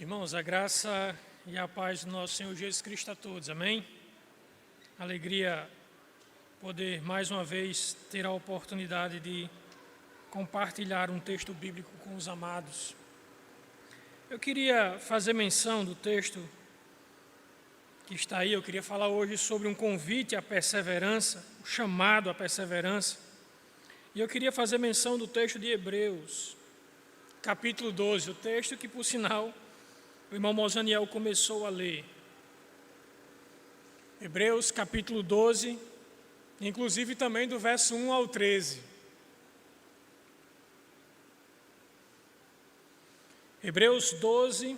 Irmãos, a graça e a paz do nosso Senhor Jesus Cristo a todos, amém? Alegria poder mais uma vez ter a oportunidade de compartilhar um texto bíblico com os amados. Eu queria fazer menção do texto que está aí, eu queria falar hoje sobre um convite à perseverança, o chamado à perseverança. E eu queria fazer menção do texto de Hebreus, capítulo 12, o texto que, por sinal, o irmão Mozaniel começou a ler. Hebreus capítulo 12, inclusive também do verso 1 ao 13. Hebreus 12,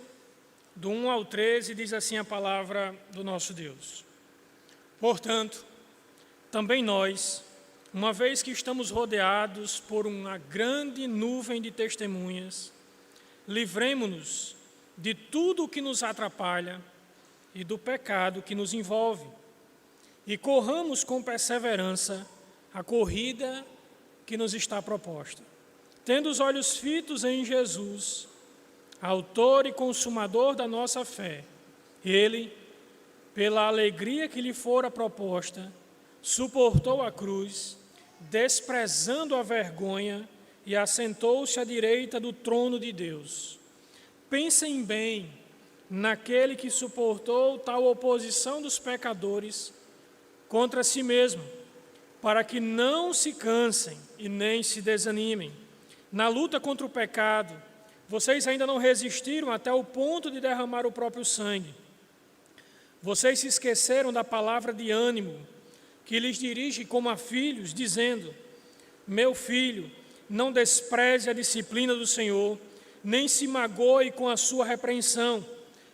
do 1 ao 13, diz assim a palavra do nosso Deus. Portanto, também nós, uma vez que estamos rodeados por uma grande nuvem de testemunhas, livremo-nos de tudo o que nos atrapalha e do pecado que nos envolve, e corramos com perseverança a corrida que nos está proposta, tendo os olhos fitos em Jesus, autor e consumador da nossa fé. Ele, pela alegria que lhe fora proposta, suportou a cruz, desprezando a vergonha, e assentou-se à direita do trono de Deus. Pensem bem naquele que suportou tal oposição dos pecadores contra si mesmo, para que não se cansem e nem se desanimem. Na luta contra o pecado, vocês ainda não resistiram até o ponto de derramar o próprio sangue. Vocês se esqueceram da palavra de ânimo que lhes dirige como a filhos, dizendo: meu filho, não despreze a disciplina do Senhor, nem se magoe com a sua repreensão,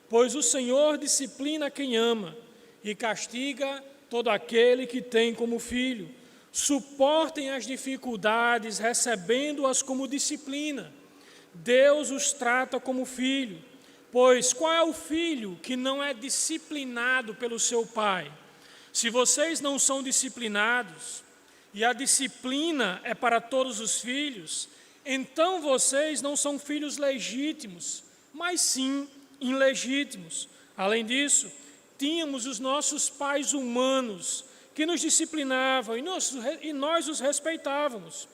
pois o Senhor disciplina quem ama e castiga todo aquele que tem como filho. Suportem as dificuldades, recebendo-as como disciplina. Deus os trata como filho, pois qual é o filho que não é disciplinado pelo seu pai? Se vocês não são disciplinados, e a disciplina é para todos os filhos, então vocês não são filhos legítimos, mas sim ilegítimos. Além disso, tínhamos os nossos pais humanos que nos disciplinavam e nós os respeitávamos.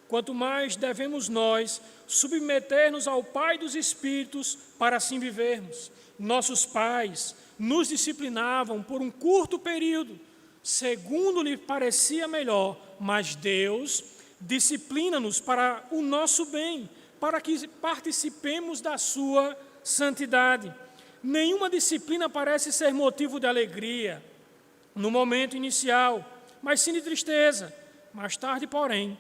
Quanto mais devemos nós submeter-nos ao Pai dos Espíritos para assim vivermos. Nossos pais nos disciplinavam por um curto período, segundo lhe parecia melhor, mas Deus disciplina-nos para o nosso bem, para que participemos da sua santidade. Nenhuma disciplina parece ser motivo de alegria no momento inicial, mas sim de tristeza. Mais tarde, porém,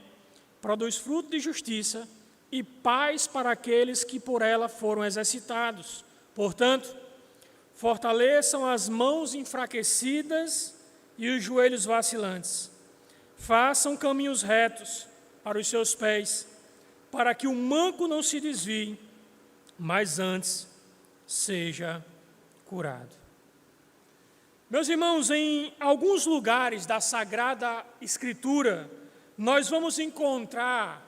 produz fruto de justiça e paz para aqueles que por ela foram exercitados. Portanto, fortaleçam as mãos enfraquecidas e os joelhos vacilantes. Façam caminhos retos para os seus pés, para que o manco não se desvie, mas antes seja curado. Meus irmãos, em alguns lugares da Sagrada Escritura, nós vamos encontrar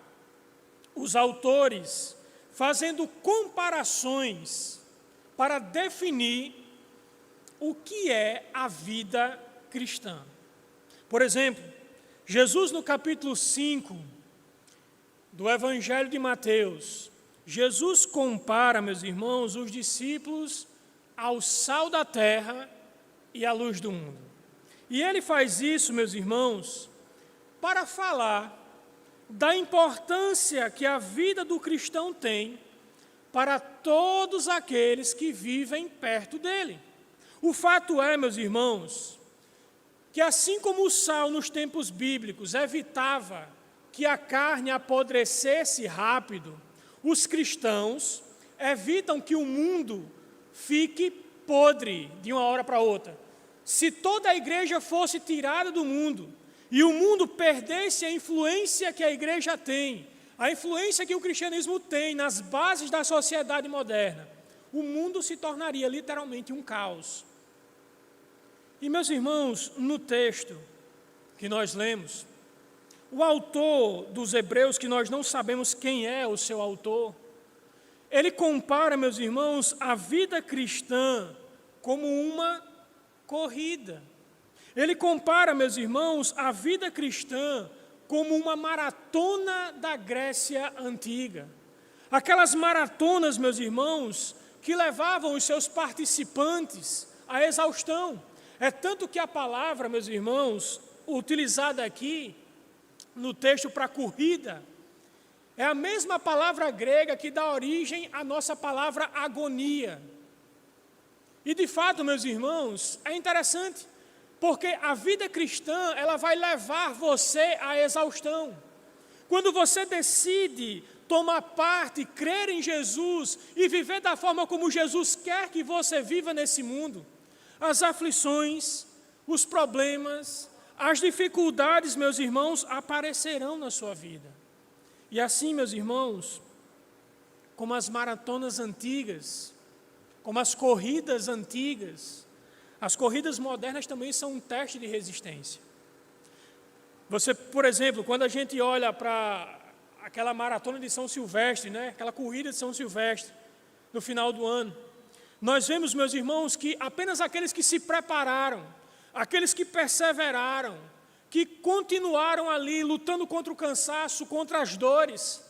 os autores fazendo comparações para definir o que é a vida cristã. Por exemplo, Jesus no capítulo 5 do Evangelho de Mateus, Jesus compara, meus irmãos, os discípulos ao sal da terra e à luz do mundo. E ele faz isso, meus irmãos, para falar da importância que a vida do cristão tem para todos aqueles que vivem perto dele. O fato é, meus irmãos, que assim como o sal nos tempos bíblicos evitava que a carne apodrecesse rápido, os cristãos evitam que o mundo fique podre de uma hora para outra. Se toda a igreja fosse tirada do mundo e o mundo perdesse a influência que a igreja tem, a influência que o cristianismo tem nas bases da sociedade moderna, o mundo se tornaria literalmente um caos. E, meus irmãos, no texto que nós lemos, o autor dos Hebreus, que nós não sabemos quem é o seu autor, ele compara, meus irmãos, a vida cristã como uma corrida. Ele compara, meus irmãos, a vida cristã como uma maratona da Grécia antiga. Aquelas maratonas, meus irmãos, que levavam os seus participantes à exaustão. É tanto que a palavra, meus irmãos, utilizada aqui no texto para corrida, é a mesma palavra grega que dá origem à nossa palavra agonia. E de fato, meus irmãos, é interessante, porque a vida cristã, ela vai levar você à exaustão. Quando você decide tomar parte, crer em Jesus e viver da forma como Jesus quer que você viva nesse mundo, as aflições, os problemas, as dificuldades, meus irmãos, aparecerão na sua vida. E assim, meus irmãos, como as maratonas antigas, como as corridas antigas, as corridas modernas também são um teste de resistência. Você, por exemplo, quando a gente olha para aquela maratona de São Silvestre, né? Aquela corrida de São Silvestre, no final do ano, nós vemos, meus irmãos, que apenas aqueles que se prepararam, aqueles que perseveraram, que continuaram ali lutando contra o cansaço, contra as dores.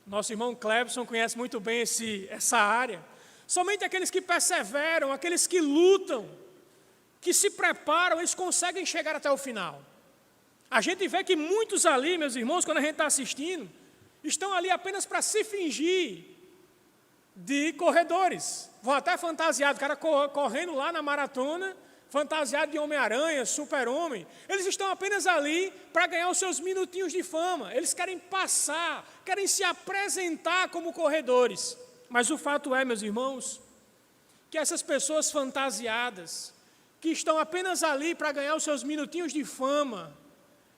Nosso irmão Clebson conhece muito bem essa área. Somente aqueles que perseveram, aqueles que lutam, que se preparam, eles conseguem chegar até o final. A gente vê que muitos ali, meus irmãos, quando a gente está assistindo, estão ali apenas para se fingir de corredores. Vão até fantasiados, o cara correndo lá na maratona, fantasiado de Homem-Aranha, Super-Homem. Eles estão apenas ali para ganhar os seus minutinhos de fama. Eles querem passar, querem se apresentar como corredores. Mas o fato é, meus irmãos, que essas pessoas fantasiadas, que estão apenas ali para ganhar os seus minutinhos de fama,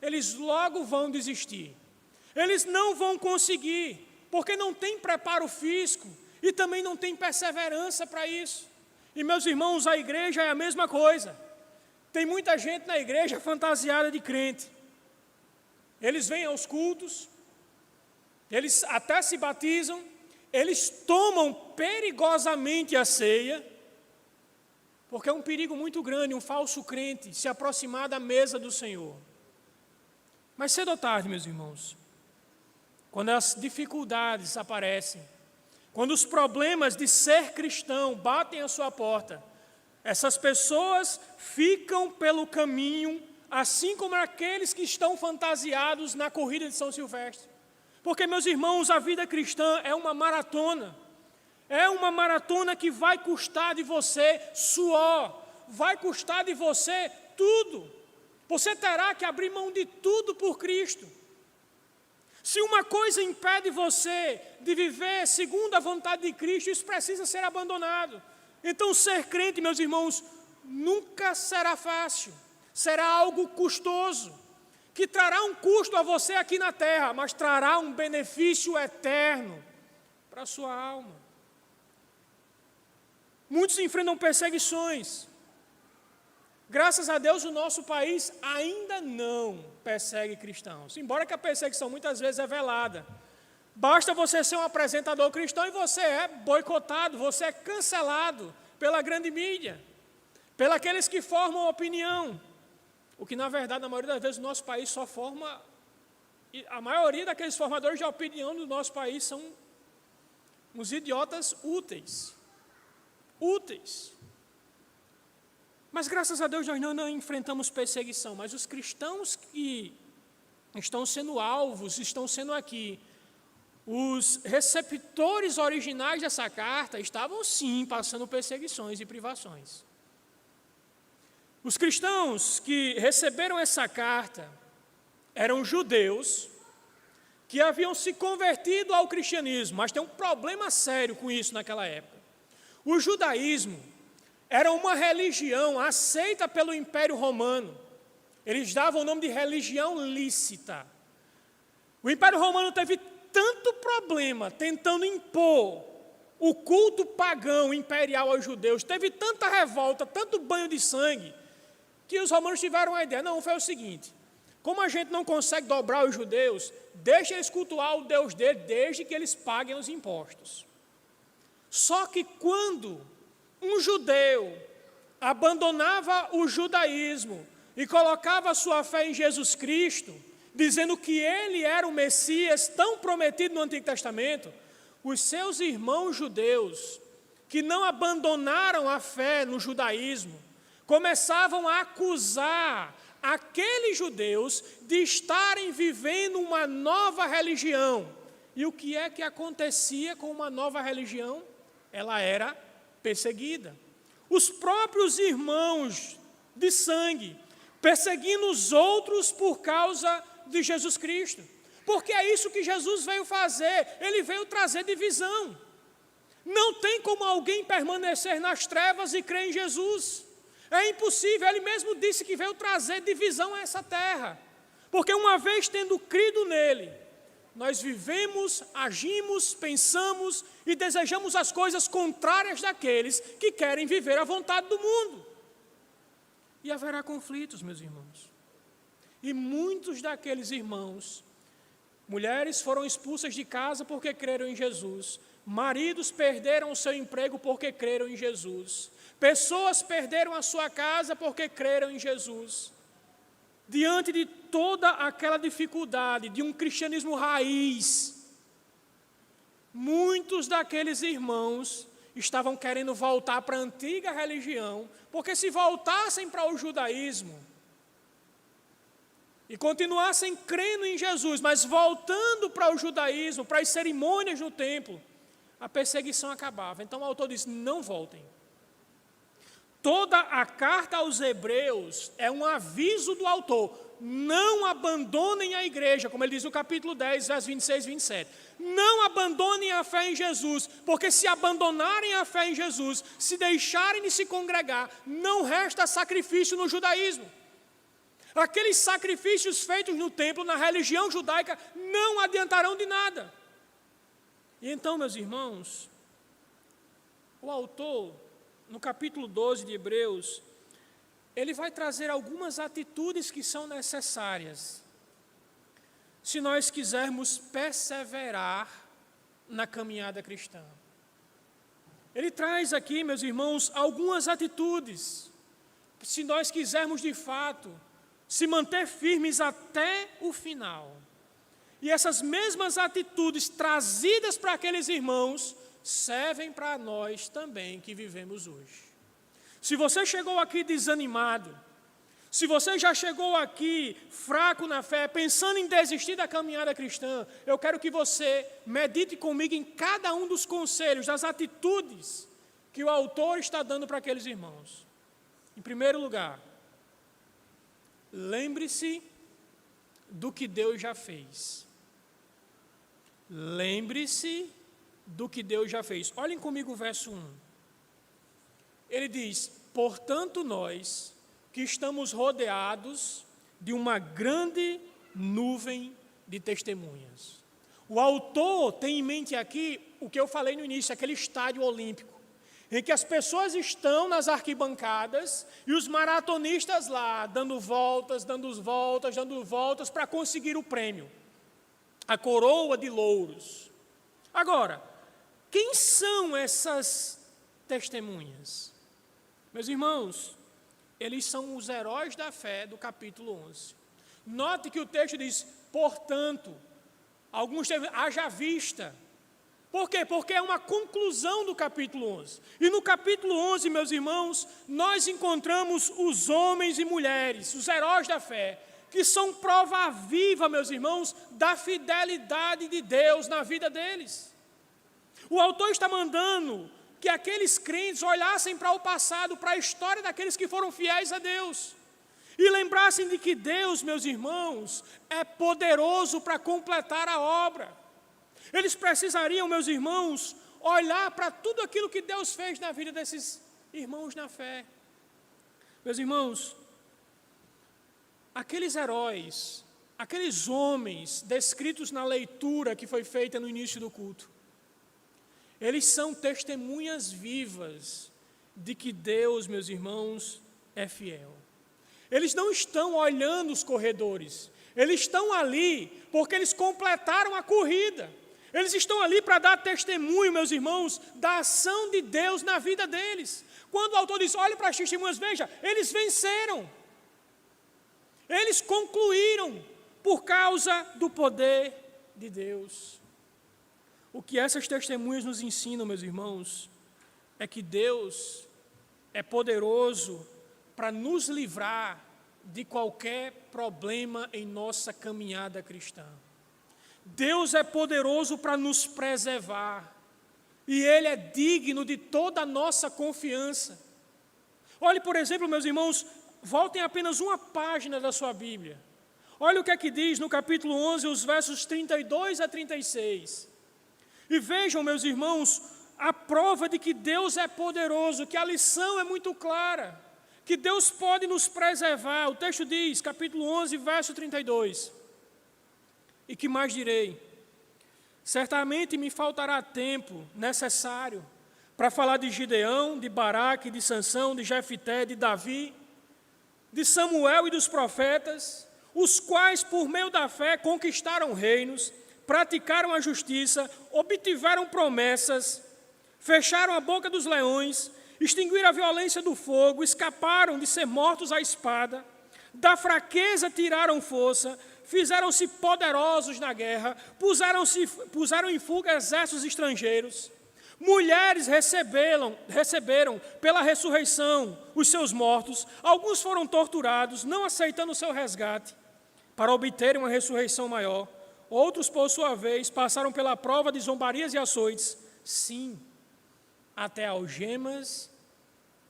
eles logo vão desistir. Eles não vão conseguir, porque não tem preparo físico e também não tem perseverança para isso. E, meus irmãos, a igreja é a mesma coisa. Tem muita gente na igreja fantasiada de crente. Eles vêm aos cultos, eles até se batizam, eles tomam perigosamente a ceia, porque é um perigo muito grande um falso crente se aproximar da mesa do Senhor. Mas cedo ou tarde, meus irmãos, quando as dificuldades aparecem, quando os problemas de ser cristão batem à sua porta, essas pessoas ficam pelo caminho, assim como aqueles que estão fantasiados na corrida de São Silvestre. Porque, meus irmãos, a vida cristã é uma maratona. É uma maratona que vai custar de você suor, vai custar de você tudo. Você terá que abrir mão de tudo por Cristo. Se uma coisa impede você de viver segundo a vontade de Cristo, isso precisa ser abandonado. Então, ser crente, meus irmãos, nunca será fácil. Será algo custoso, que trará um custo a você aqui na terra, mas trará um benefício eterno para a sua alma. Muitos enfrentam perseguições. Graças a Deus, o nosso país ainda não persegue cristãos, embora que a perseguição muitas vezes é velada. Basta você ser um apresentador cristão e você é boicotado, você é cancelado pela grande mídia, pelos aqueles que formam opinião. O que, na verdade, na maioria das vezes, o nosso país só forma... A maioria daqueles formadores de opinião do nosso país são uns idiotas úteis. Úteis. Mas, graças a Deus, nós não enfrentamos perseguição. Mas os cristãos que estão sendo alvos, estão sendo aqui, os receptores originais dessa carta estavam, sim, passando perseguições e privações. Os cristãos que receberam essa carta eram judeus que haviam se convertido ao cristianismo, mas tem um problema sério com isso naquela época. O judaísmo era uma religião aceita pelo Império Romano. Eles davam o nome de religião lícita. O Império Romano teve tanto problema tentando impor o culto pagão imperial aos judeus, teve tanta revolta, tanto banho de sangue, que os romanos tiveram a ideia. Não, foi o seguinte: como a gente não consegue dobrar os judeus, deixa eles cultuar o Deus deles desde que eles paguem os impostos. Só que quando um judeu abandonava o judaísmo e colocava sua fé em Jesus Cristo, dizendo que ele era o Messias tão prometido no Antigo Testamento, os seus irmãos judeus, que não abandonaram a fé no judaísmo, começavam a acusar aqueles judeus de estarem vivendo uma nova religião. E o que é que acontecia com uma nova religião? Ela era perseguida. Os próprios irmãos de sangue perseguindo os outros por causa de Jesus Cristo. Porque é isso que Jesus veio fazer. Ele veio trazer divisão. Não tem como alguém permanecer nas trevas e crer em Jesus. É impossível. Ele mesmo disse que veio trazer divisão a essa terra. Porque uma vez tendo crido nele, nós vivemos, agimos, pensamos e desejamos as coisas contrárias daqueles que querem viver a vontade do mundo. E haverá conflitos, meus irmãos. E muitos daqueles irmãos, mulheres foram expulsas de casa porque creram em Jesus. Maridos perderam o seu emprego porque creram em Jesus. Pessoas perderam a sua casa porque creram em Jesus. Diante de toda aquela dificuldade de um cristianismo raiz, muitos daqueles irmãos estavam querendo voltar para a antiga religião, porque se voltassem para o judaísmo e continuassem crendo em Jesus, mas voltando para o judaísmo, para as cerimônias no templo, a perseguição acabava. Então o autor diz: não voltem. Toda a carta aos Hebreus é um aviso do autor: não abandonem a igreja, como ele diz no capítulo 10, versos 26 e 27. Não abandonem a fé em Jesus, porque se abandonarem a fé em Jesus, se deixarem de se congregar, não resta sacrifício no judaísmo. Aqueles sacrifícios feitos no templo, na religião judaica, não adiantarão de nada. E então, meus irmãos, o autor, no capítulo 12 de Hebreus, ele vai trazer algumas atitudes que são necessárias se nós quisermos perseverar na caminhada cristã. Ele traz aqui, meus irmãos, algumas atitudes, se nós quisermos de fato se manter firmes até o final. E essas mesmas atitudes trazidas para aqueles irmãos servem para nós também que vivemos hoje. Se você chegou aqui desanimado, se você já chegou aqui fraco na fé, pensando em desistir da caminhada cristã, eu quero que você medite comigo em cada um dos conselhos, das atitudes que o autor está dando para aqueles irmãos. Em primeiro lugar, lembre-se do que Deus já fez. Lembre-se do que Deus já fez. Olhem comigo o verso 1. Ele diz: portanto nós, que estamos rodeados de uma grande nuvem de testemunhas. O autor tem em mente aqui o que eu falei no início, aquele estádio olímpico, em que as pessoas estão nas arquibancadas e os maratonistas lá, dando voltas para conseguir o prêmio, a coroa de louros. Agora, quem são essas testemunhas? Meus irmãos, eles são os heróis da fé do capítulo 11. Note que o texto diz, portanto, alguns termos, haja vista. Por quê? Porque é uma conclusão do capítulo 11. E no capítulo 11, meus irmãos, nós encontramos os homens e mulheres, os heróis da fé, que são prova viva, meus irmãos, da fidelidade de Deus na vida deles. O autor está mandando que aqueles crentes olhassem para o passado, para a história daqueles que foram fiéis a Deus, e lembrassem de que Deus, meus irmãos, é poderoso para completar a obra. Eles precisariam, meus irmãos, olhar para tudo aquilo que Deus fez na vida desses irmãos na fé. Meus irmãos, aqueles heróis, aqueles homens descritos na leitura que foi feita no início do culto, eles são testemunhas vivas de que Deus, meus irmãos, é fiel. Eles não estão olhando os corredores, eles estão ali porque eles completaram a corrida. Eles estão ali para dar testemunho, meus irmãos, da ação de Deus na vida deles. Quando o autor diz, olhe para as testemunhas, veja, eles venceram. Eles concluíram por causa do poder de Deus. O que essas testemunhas nos ensinam, meus irmãos, é que Deus é poderoso para nos livrar de qualquer problema em nossa caminhada cristã. Deus é poderoso para nos preservar, e Ele é digno de toda a nossa confiança. Olhe, por exemplo, meus irmãos, voltem apenas uma página da sua Bíblia. Olha o que é que diz no capítulo 11, os versos 32 a 36. E vejam, meus irmãos, a prova de que Deus é poderoso, que a lição é muito clara, que Deus pode nos preservar. O texto diz, capítulo 11, verso 32. E que mais direi? Certamente me faltará tempo necessário para falar de Gideão, de Baraque, de Sansão, de Jefité, de Davi, de Samuel e dos profetas, os quais por meio da fé conquistaram reinos, praticaram a justiça, obtiveram promessas, fecharam a boca dos leões, extinguiram a violência do fogo, escaparam de ser mortos à espada, da fraqueza tiraram força, fizeram-se poderosos na guerra, puseram em fuga exércitos estrangeiros. Mulheres receberam pela ressurreição os seus mortos, alguns foram torturados, não aceitando o seu resgate, para obterem uma ressurreição maior. Outros, por sua vez, passaram pela prova de zombarias e açoites, sim, até algemas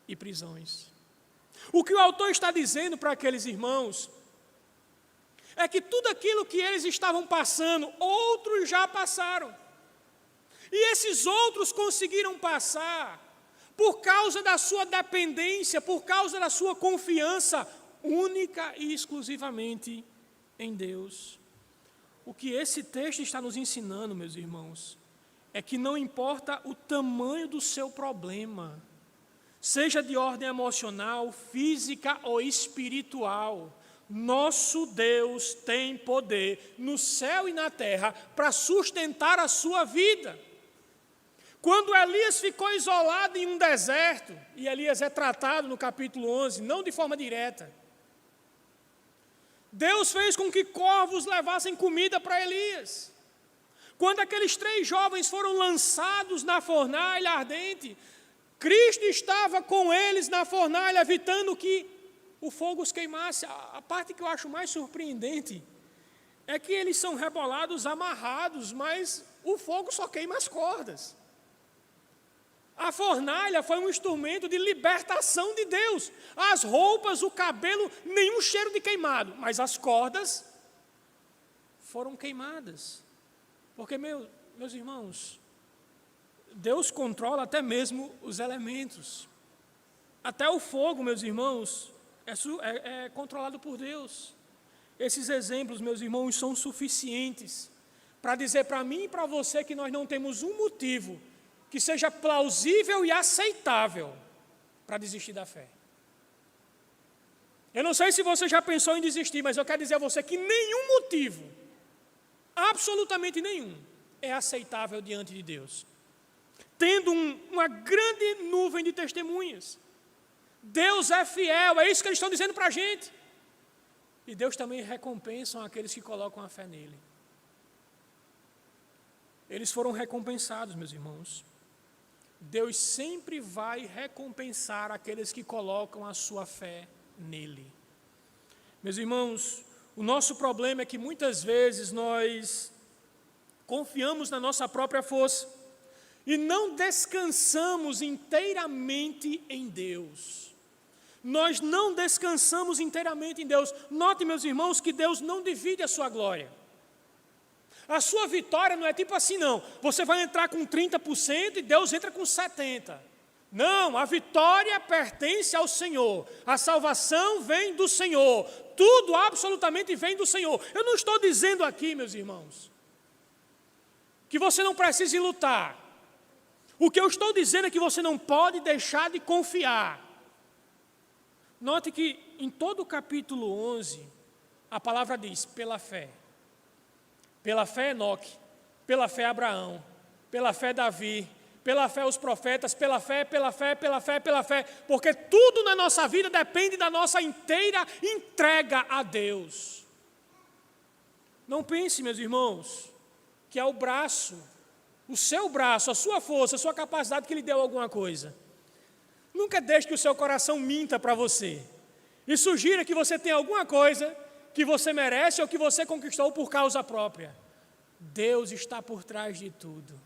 e prisões. O que o autor está dizendo para aqueles irmãos é que tudo aquilo que eles estavam passando, outros já passaram. E esses outros conseguiram passar por causa da sua dependência, por causa da sua confiança única e exclusivamente em Deus. O que esse texto está nos ensinando, meus irmãos, é que não importa o tamanho do seu problema, seja de ordem emocional, física ou espiritual, nosso Deus tem poder no céu e na terra para sustentar a sua vida. Quando Elias ficou isolado em um deserto, e Elias é tratado no capítulo 11, não de forma direta, Deus fez com que corvos levassem comida para Elias. Quando aqueles 3 jovens foram lançados na fornalha ardente, Cristo estava com eles na fornalha, evitando que o fogo os queimasse. A parte que eu acho mais surpreendente é que eles são rebolados amarrados, mas o fogo só queima as cordas. A fornalha foi um instrumento de libertação de Deus. As roupas, o cabelo, nenhum cheiro de queimado, mas as cordas foram queimadas. Porque, meus irmãos, Deus controla até mesmo os elementos. Até o fogo, meus irmãos, é controlado por Deus. Esses exemplos, meus irmãos, são suficientes para dizer para mim e para você que nós não temos um motivo que seja plausível e aceitável para desistir da fé. Eu não sei se você já pensou em desistir, mas eu quero dizer a você que nenhum motivo, absolutamente nenhum, é aceitável diante de Deus. Tendo uma grande nuvem de testemunhas. Deus é fiel, é isso que eles estão dizendo para a gente. E Deus também recompensa aqueles que colocam a fé nele. Eles foram recompensados, meus irmãos. Deus sempre vai recompensar aqueles que colocam a sua fé nele. Meus irmãos, o nosso problema é que muitas vezes nós confiamos na nossa própria força e não descansamos inteiramente em Deus. Nós não descansamos inteiramente em Deus. Note, meus irmãos, que Deus não divide a sua glória. A sua vitória não é tipo assim, não. Você vai entrar com 30% e Deus entra com 70%. Não, a vitória pertence ao Senhor. A salvação vem do Senhor. Tudo absolutamente vem do Senhor. Eu não estou dizendo aqui, meus irmãos, que você não precise lutar. O que eu estou dizendo é que você não pode deixar de confiar. Note que em todo o capítulo 11, a palavra diz, pela fé. Pela fé, Enoque Pela fé Abraão, pela fé Davi, pela fé os profetas, pela fé, pela fé, pela fé, pela fé, porque tudo na nossa vida depende da nossa inteira entrega a Deus. Não pense, meus irmãos, que é o braço, o seu braço, a sua força, a sua capacidade que lhe deu alguma coisa. Nunca deixe que o seu coração minta para você e sugira que você tem alguma coisa que você merece ou que você conquistou por causa própria. Deus está por trás de tudo.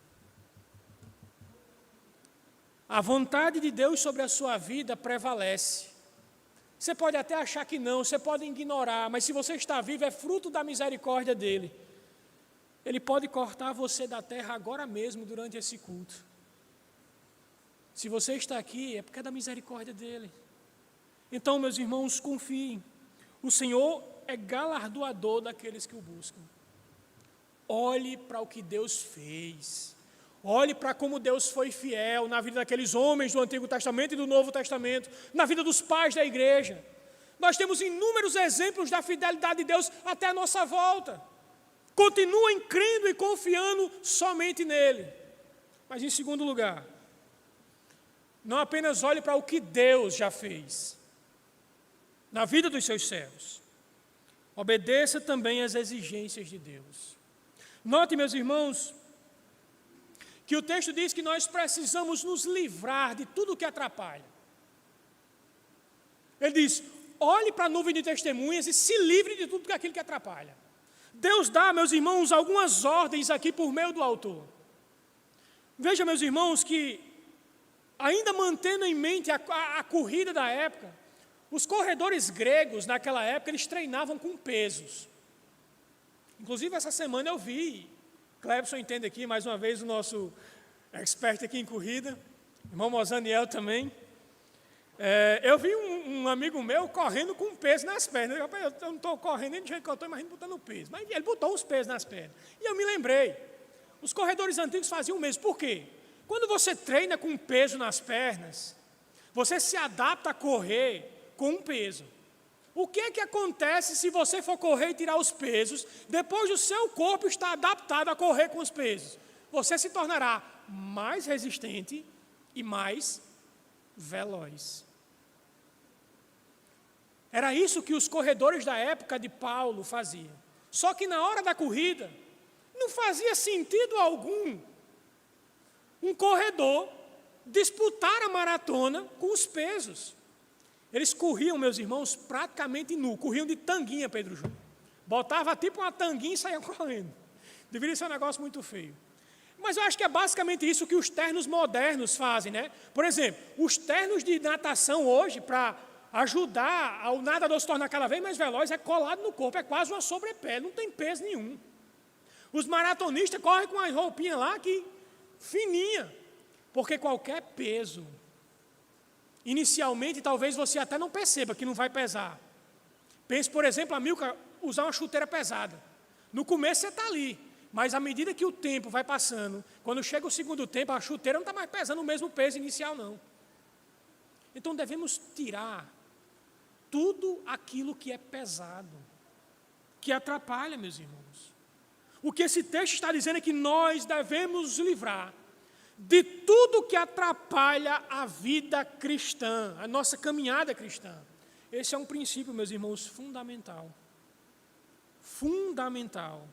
A vontade de Deus sobre a sua vida prevalece. Você pode até achar que não, você pode ignorar, mas se você está vivo é fruto da misericórdia dEle. Ele pode cortar você da terra agora mesmo durante esse culto. Se você está aqui, é porque é da misericórdia dEle. Então, meus irmãos, confiem. O Senhor é galardoador daqueles que o buscam. Olhe para o que Deus fez. Olhe para como Deus foi fiel na vida daqueles homens do Antigo Testamento e do Novo Testamento, na vida dos pais da igreja. Nós temos inúmeros exemplos da fidelidade de Deus até a nossa volta. Continuem crendo e confiando somente nele. Mas em segundo lugar, não apenas olhe para o que Deus já fez na vida dos seus servos. Obedeça também às exigências de Deus. Note, meus irmãos, que o texto diz que nós precisamos nos livrar de tudo que atrapalha. Ele diz, olhe para a nuvem de testemunhas e se livre de tudo aquilo que atrapalha. Deus dá, meus irmãos, algumas ordens aqui por meio do autor. Veja, meus irmãos, que ainda mantendo em mente a corrida da época, os corredores gregos naquela época, eles treinavam com pesos. Inclusive essa semana eu vi, Clebson entende aqui, mais uma vez o nosso expert aqui em corrida, irmão Mozaniel também. Eu vi um amigo meu correndo com peso nas pernas. Eu não estou correndo nem do jeito que eu estou, imagina botando peso. Mas ele botou os pesos nas pernas. E eu me lembrei, os corredores antigos faziam o mesmo. Por quê? Quando você treina com peso nas pernas, você se adapta a correr com um peso. O que é que acontece se você for correr e tirar os pesos, depois o seu corpo está adaptado a correr com os pesos? Você se tornará mais resistente e mais veloz. Era isso que os corredores da época de Paulo faziam. Só que na hora da corrida, não fazia sentido algum um corredor disputar a maratona com os pesos. Eles corriam, meus irmãos, praticamente nu, corriam de tanguinha, Pedro Júnior. Botava tipo uma tanguinha e saia correndo. Deveria ser um negócio muito feio. Mas eu acho que é basicamente isso que os ternos modernos fazem, né? Por exemplo, os ternos de natação hoje, para ajudar ao nadador se tornar cada vez mais veloz, é colado no corpo, é quase uma sobrepele, não tem peso nenhum. Os maratonistas correm com as roupinhas lá que fininha, porque qualquer peso, inicialmente talvez você até não perceba que não vai pesar. Pense, por exemplo, a Milka usar uma chuteira pesada. No começo você está ali, mas à medida que o tempo vai passando, quando chega o segundo tempo, a chuteira não está mais pesando o mesmo peso inicial, não. Então devemos tirar tudo aquilo que é pesado, que atrapalha, meus irmãos. O que esse texto está dizendo é que nós devemos nos livrar de tudo que atrapalha a vida cristã, a nossa caminhada cristã. Esse é um princípio, meus irmãos, fundamental. Fundamental.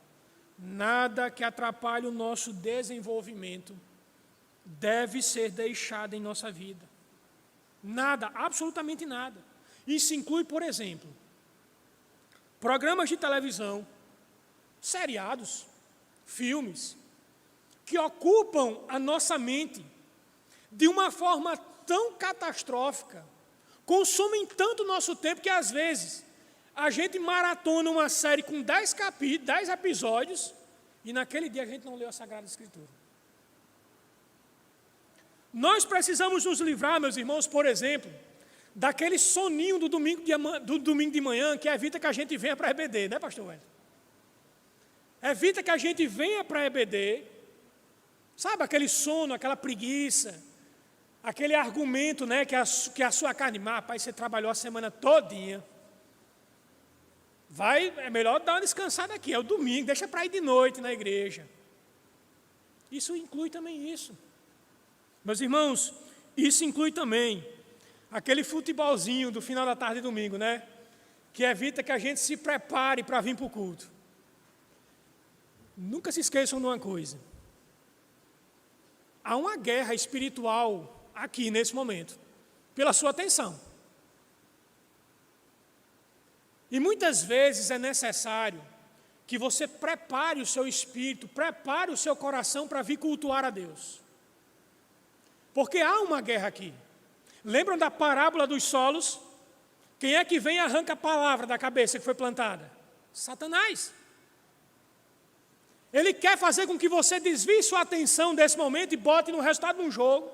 Nada que atrapalhe o nosso desenvolvimento deve ser deixado em nossa vida. Nada, absolutamente nada. Isso inclui, por exemplo, programas de televisão, seriados, filmes, que ocupam a nossa mente de uma forma tão catastrófica, consomem tanto nosso tempo que, às vezes, a gente maratona uma série com 10 episódios e naquele dia a gente não leu a Sagrada Escritura. Nós precisamos nos livrar, meus irmãos, por exemplo, daquele soninho do domingo de manhã que evita que a gente venha para a EBD, né, pastor Wellington? Evita que a gente venha para a EBD, sabe, aquele sono, aquela preguiça, aquele argumento, né, que a sua carne, rapaz, você trabalhou a semana todinha, é melhor dar uma descansada aqui, é o domingo, deixa para ir de noite na igreja. Isso inclui também isso. Meus irmãos, isso inclui também aquele futebolzinho do final da tarde de domingo, né? Que evita que a gente se prepare para vir para o culto. Nunca se esqueçam de uma coisa. Há uma guerra espiritual aqui nesse momento, pela sua atenção. E muitas vezes é necessário que você prepare o seu espírito, prepare o seu coração para vir cultuar a Deus. Porque há uma guerra aqui. Lembram da parábola dos solos? Quem é que vem e arranca a palavra da cabeça que foi plantada? Satanás. Ele quer fazer com que você desvie sua atenção desse momento e bote no resultado de um jogo,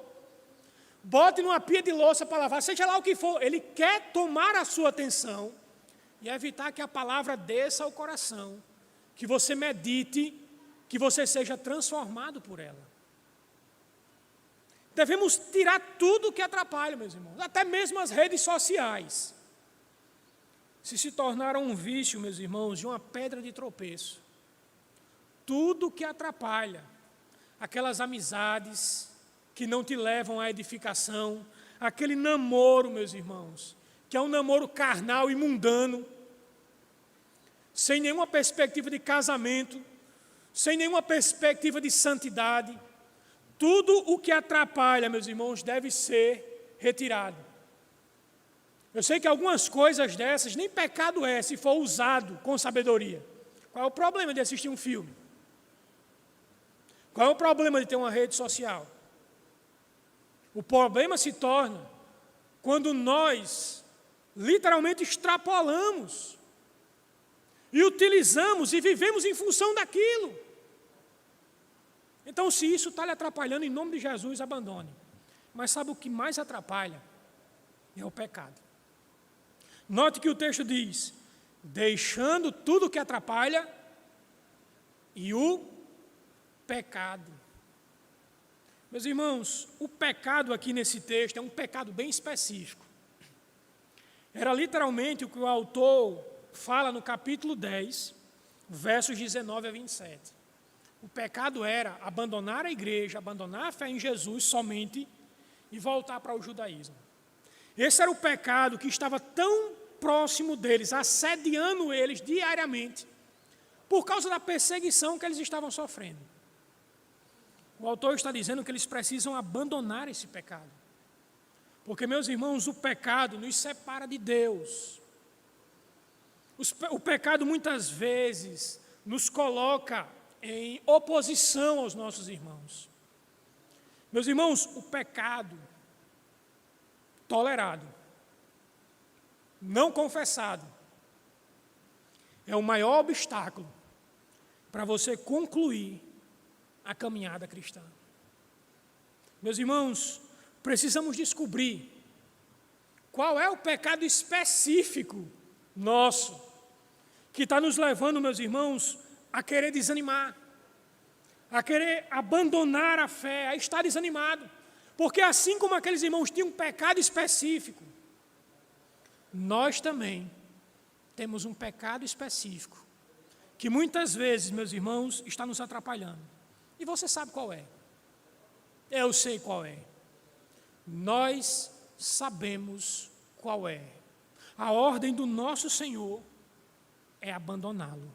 bote numa pia de louça para lavar, seja lá o que for. Ele quer tomar a sua atenção e evitar que a palavra desça ao coração, que você medite, que você seja transformado por ela. Devemos tirar tudo que atrapalha, meus irmãos, até mesmo as redes sociais. Se tornaram um vício, meus irmãos, de uma pedra de tropeço. Tudo que atrapalha, aquelas amizades que não te levam à edificação, aquele namoro, meus irmãos, que é um namoro carnal e mundano, sem nenhuma perspectiva de casamento, sem nenhuma perspectiva de santidade. Tudo o que atrapalha, meus irmãos, deve ser retirado. Eu sei que algumas coisas dessas, nem pecado é, se for usado com sabedoria. Qual é o problema de assistir um filme? Qual é o problema de ter uma rede social? O problema se torna quando nós literalmente extrapolamos e utilizamos e vivemos em função daquilo. Então, se isso está lhe atrapalhando, em nome de Jesus, abandone. Mas sabe o que mais atrapalha? É o pecado. Note que o texto diz, deixando tudo que atrapalha e o pecado. Meus irmãos, o pecado aqui nesse texto é um pecado bem específico. Era literalmente o que o autor fala no capítulo 10, versos 19 a 27. O pecado era abandonar a igreja, abandonar a fé em Jesus somente e voltar para o judaísmo. Esse era o pecado que estava tão próximo deles, assediando eles diariamente, por causa da perseguição que eles estavam sofrendo. O autor está dizendo que eles precisam abandonar esse pecado. Porque, meus irmãos, o pecado nos separa de Deus. O pecado muitas vezes nos coloca em oposição aos nossos irmãos. Meus irmãos, o pecado tolerado, não confessado, é o maior obstáculo para você concluir a caminhada cristã. Meus irmãos, precisamos descobrir qual é o pecado específico nosso que está nos levando, meus irmãos, a querer desanimar, a querer abandonar a fé, a estar desanimado. Porque assim como aqueles irmãos tinham um pecado específico, nós também temos um pecado específico, que muitas vezes, meus irmãos, está nos atrapalhando. E você sabe qual é. Eu sei qual é. Nós sabemos qual é. A ordem do nosso Senhor é abandoná-lo.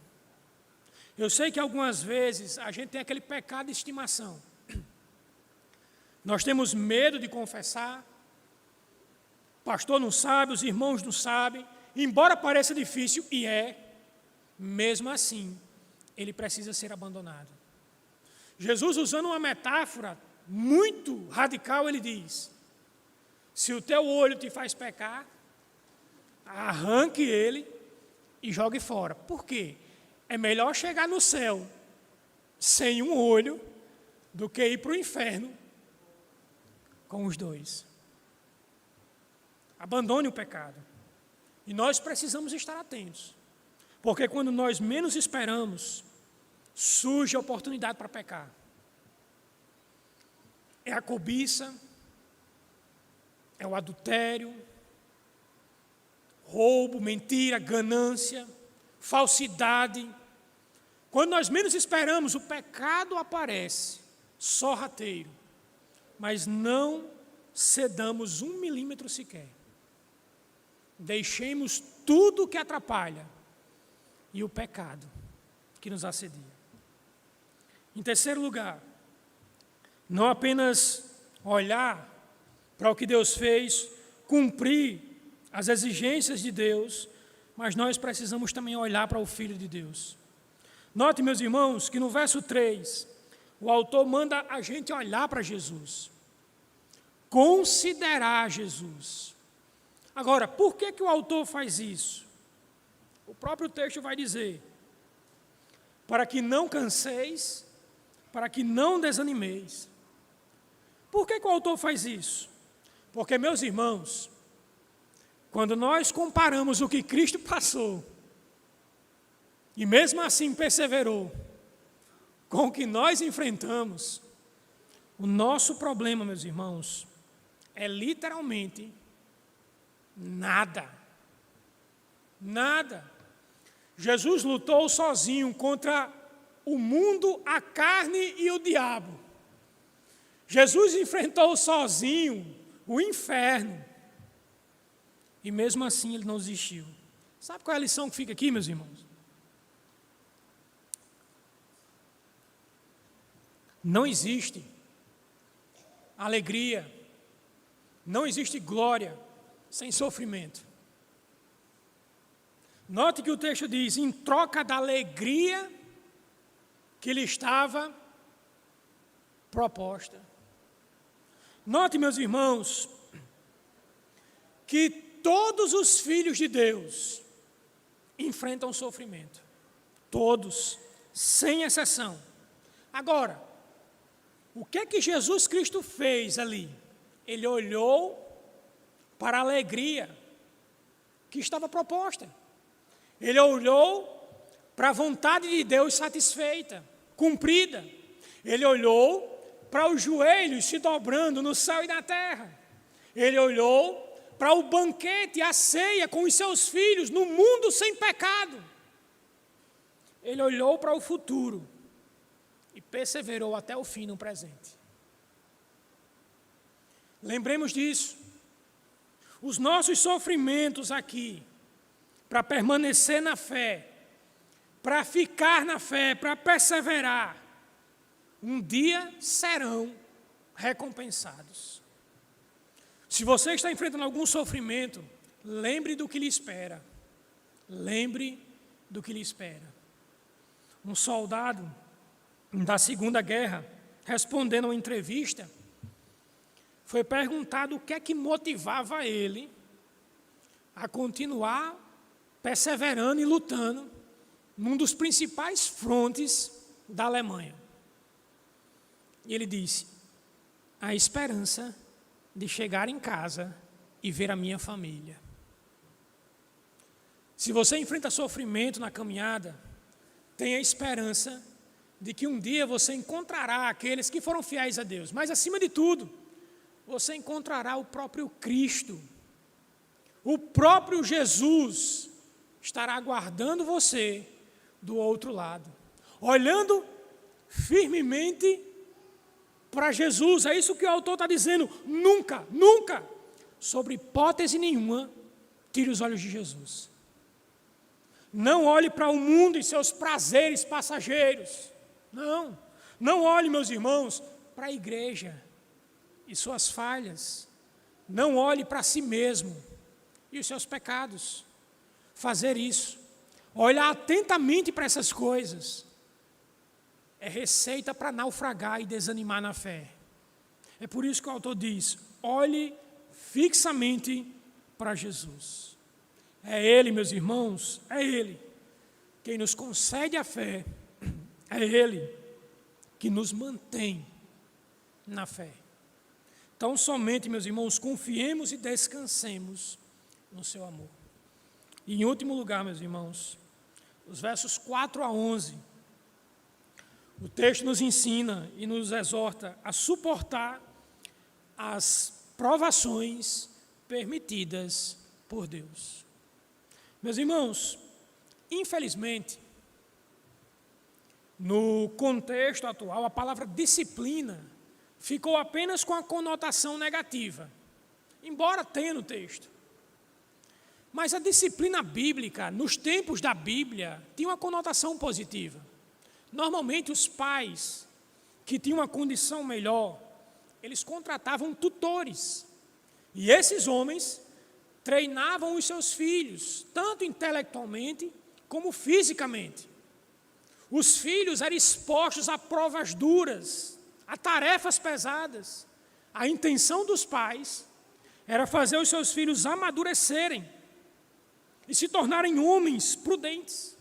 Eu sei que algumas vezes a gente tem aquele pecado de estimação. Nós temos medo de confessar. O pastor não sabe, os irmãos não sabem. Embora pareça difícil, e é, mesmo assim, ele precisa ser abandonado. Jesus, usando uma metáfora muito radical, ele diz: se o teu olho te faz pecar, arranque ele e jogue fora. Por quê? É melhor chegar no céu sem um olho do que ir para o inferno com os dois. Abandone o pecado. E nós precisamos estar atentos, porque quando nós menos esperamos, surge a oportunidade para pecar. É a cobiça, é o adultério, roubo, mentira, ganância, falsidade. Quando nós menos esperamos, o pecado aparece, sorrateiro, mas não cedamos 1 milímetro sequer. Deixemos tudo que atrapalha e o pecado que nos assedia. Em terceiro lugar, não apenas olhar para o que Deus fez, cumprir as exigências de Deus, mas nós precisamos também olhar para o Filho de Deus. Note, meus irmãos, que no verso 3, o autor manda a gente olhar para Jesus, considerar Jesus. Agora, por que o autor faz isso? O próprio texto vai dizer: para que não canseis, para que não desanimeis. Por que o autor faz isso? Porque, meus irmãos, quando nós comparamos o que Cristo passou, e mesmo assim perseverou, com o que nós enfrentamos, o nosso problema, meus irmãos, é literalmente nada. Nada. Jesus lutou sozinho contra o mundo, a carne e o diabo. Jesus enfrentou sozinho o inferno. E mesmo assim ele não desistiu. Sabe qual é a lição que fica aqui, meus irmãos? Não existe alegria, não existe glória sem sofrimento. Note que o texto diz: em troca da alegria que lhe estava proposta. Note, meus irmãos, que todos os filhos de Deus enfrentam sofrimento. Todos, sem exceção. Agora, o que é que Jesus Cristo fez ali? Ele olhou para a alegria que estava proposta. Ele olhou para a vontade de Deus satisfeita, cumprida. Ele olhou para os joelhos se dobrando no céu e na terra. Ele olhou para o banquete, a ceia com os seus filhos no mundo sem pecado. Ele olhou para o futuro e perseverou até o fim no presente. Lembremos disso. Os nossos sofrimentos aqui, para permanecer na fé, para ficar na fé, para perseverar, um dia serão recompensados. Se você está enfrentando algum sofrimento, lembre do que lhe espera. Lembre do que lhe espera. Um soldado da Segunda Guerra, respondendo a uma entrevista, foi perguntado o que é que motivava ele a continuar perseverando e lutando num dos principais frontes da Alemanha. E ele disse: a esperança de chegar em casa e ver a minha família. Se você enfrenta sofrimento na caminhada, tenha esperança de que um dia você encontrará aqueles que foram fiéis a Deus. Mas, acima de tudo, você encontrará o próprio Cristo. O próprio Jesus estará aguardando você do outro lado, olhando firmemente para Jesus. É isso que o autor está dizendo. Nunca, nunca, sobre hipótese nenhuma, tire os olhos de Jesus. Não olhe para o mundo e seus prazeres passageiros. Não, não olhe, meus irmãos, para a igreja e suas falhas. Não olhe para si mesmo e os seus pecados. Fazer isso, olhar atentamente para essas coisas, é receita para naufragar e desanimar na fé. É por isso que o autor diz: olhe fixamente para Jesus. É Ele, meus irmãos, é Ele quem nos concede a fé. É Ele que nos mantém na fé. Então, somente, meus irmãos, confiemos e descansemos no seu amor. E, em último lugar, meus irmãos, os versos 4 a 11, o texto nos ensina e nos exorta a suportar as provações permitidas por Deus. Meus irmãos, infelizmente, No contexto atual, a palavra disciplina ficou apenas com a conotação negativa, embora tenha no texto. Mas a disciplina bíblica, nos tempos da Bíblia, tinha uma conotação positiva. Normalmente os pais que tinham uma condição melhor, eles contratavam tutores. E esses homens treinavam os seus filhos, tanto intelectualmente como fisicamente. Os filhos eram expostos a provas duras, a tarefas pesadas. A intenção dos pais era fazer os seus filhos amadurecerem e se tornarem homens prudentes.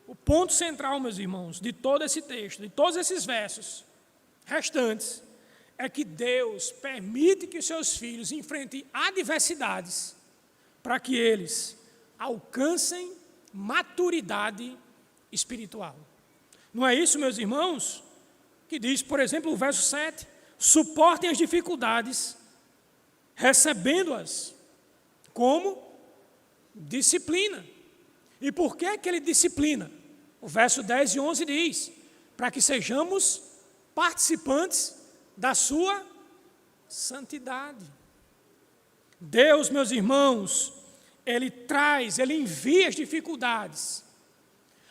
O ponto central, meus irmãos, de todo esse texto, de todos esses versos restantes, é que Deus permite que os seus filhos enfrentem adversidades para que eles alcancem maturidade espiritual. Não é isso, meus irmãos? Que diz, por exemplo, o verso 7, suportem as dificuldades, recebendo-as como disciplina. E por que ele disciplina? O verso 10 e 11 diz, para que sejamos participantes da sua santidade. Deus, meus irmãos, Ele envia as dificuldades,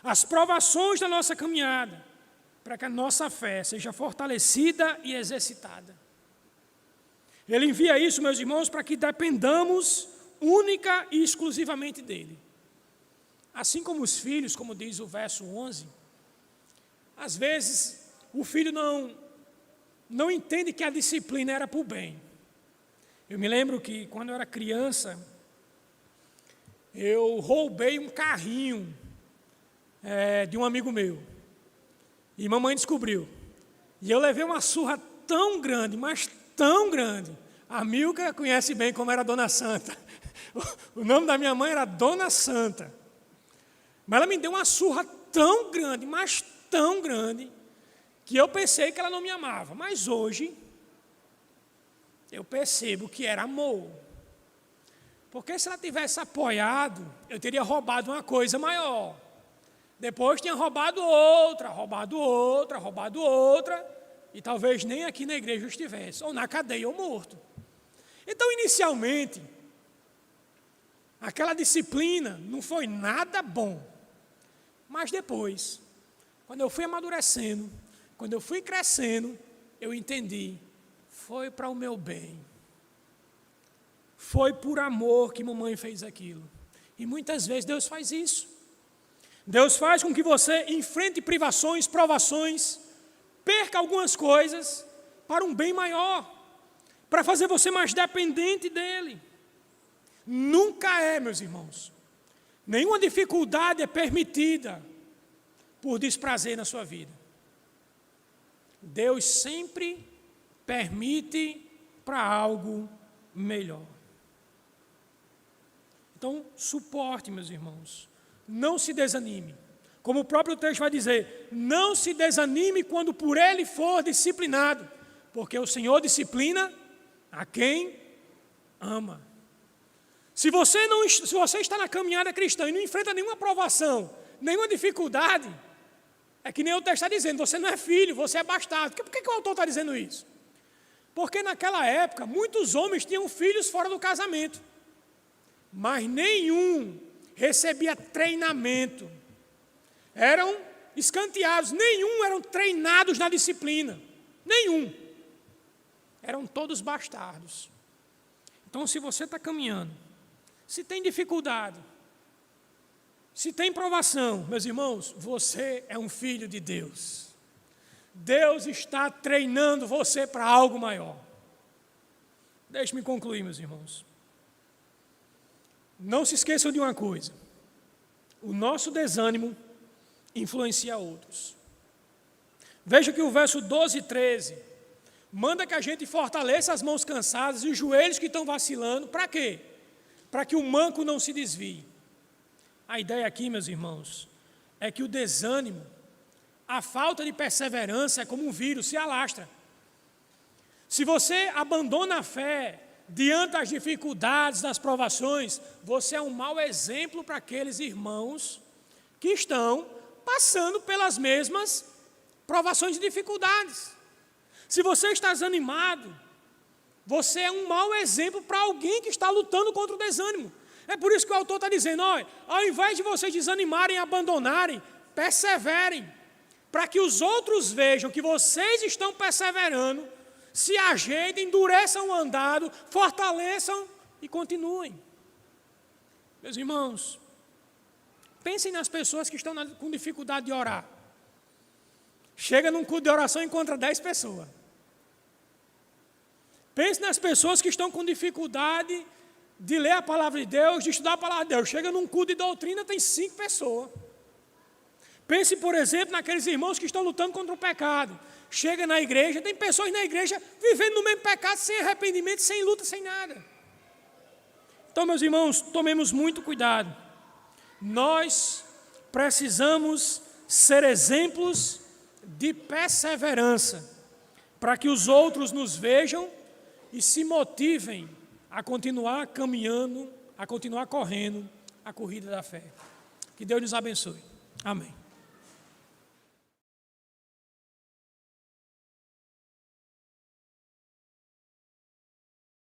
as provações da nossa caminhada, para que a nossa fé seja fortalecida e exercitada. Ele envia isso, meus irmãos, para que dependamos única e exclusivamente dEle. Assim como os filhos, como diz o verso 11, às vezes o filho não entende que a disciplina era para o bem. Eu me lembro que quando eu era criança, eu roubei um carrinho de um amigo meu. E mamãe descobriu. E eu levei uma surra tão grande, mas tão grande. A Milka conhece bem como era Dona Santa. O nome da minha mãe era Dona Santa. Mas ela me deu uma surra tão grande, mas tão grande, que eu pensei que ela não me amava. Mas hoje, eu percebo que era amor. Porque se ela tivesse apoiado, eu teria roubado uma coisa maior. Depois tinha roubado outra, e talvez nem aqui na igreja eu estivesse, ou na cadeia ou morto. Então, inicialmente, aquela disciplina não foi nada bom. Mas depois, quando eu fui amadurecendo, quando eu fui crescendo, eu entendi, foi para o meu bem. Foi por amor que mamãe fez aquilo. E muitas vezes Deus faz isso. Deus faz com que você enfrente privações, provações, perca algumas coisas para um bem maior, para fazer você mais dependente dEle. Nunca é, meus irmãos, nenhuma dificuldade é permitida por desprazer na sua vida. Deus sempre permite para algo melhor. Então, suporte, meus irmãos. Não se desanime. Como o próprio texto vai dizer, não se desanime quando por ele for disciplinado, porque o Senhor disciplina a quem ama. Se você está na caminhada cristã e não enfrenta nenhuma provação, nenhuma dificuldade, é que nem o texto está dizendo, você não é filho, você é bastardo. Por que o autor está dizendo isso? Porque naquela época, muitos homens tinham filhos fora do casamento, mas nenhum recebia treinamento. Eram escanteados, nenhum eram treinados na disciplina. Nenhum. Eram todos bastardos. Então, se você está caminhando, se tem dificuldade, se tem provação, meus irmãos, você é um filho de Deus. Deus está treinando você para algo maior. Deixe-me concluir, meus irmãos. Não se esqueçam de uma coisa. O nosso desânimo influencia outros. Veja que o verso 12 e 13 manda que a gente fortaleça as mãos cansadas e os joelhos que estão vacilando. Para quê? Para que o manco não se desvie. A ideia aqui, meus irmãos, é que o desânimo, a falta de perseverança é como um vírus, se alastra. Se você abandona a fé diante das dificuldades, das provações, você é um mau exemplo para aqueles irmãos que estão passando pelas mesmas provações e dificuldades. Se você está desanimado, você é um mau exemplo para alguém que está lutando contra o desânimo. É por isso que o autor está dizendo, olha, ao invés de vocês desanimarem e abandonarem, perseverem, para que os outros vejam que vocês estão perseverando, se ajeitem, endureçam o andado, fortaleçam e continuem. Meus irmãos, pensem nas pessoas que estão com dificuldade de orar. Chega num culto de oração e encontra 10 pessoas. Pense nas pessoas que estão com dificuldade de ler a palavra de Deus, de estudar a palavra de Deus. Chega num culto de doutrina, tem 5 pessoas. Pense, por exemplo, naqueles irmãos que estão lutando contra o pecado. Chega na igreja, tem pessoas na igreja vivendo no mesmo pecado, sem arrependimento, sem luta, sem nada. Então, meus irmãos, tomemos muito cuidado. Nós precisamos ser exemplos de perseverança, para que os outros nos vejam e se motivem a continuar caminhando, a continuar correndo a corrida da fé. Que Deus nos abençoe. Amém.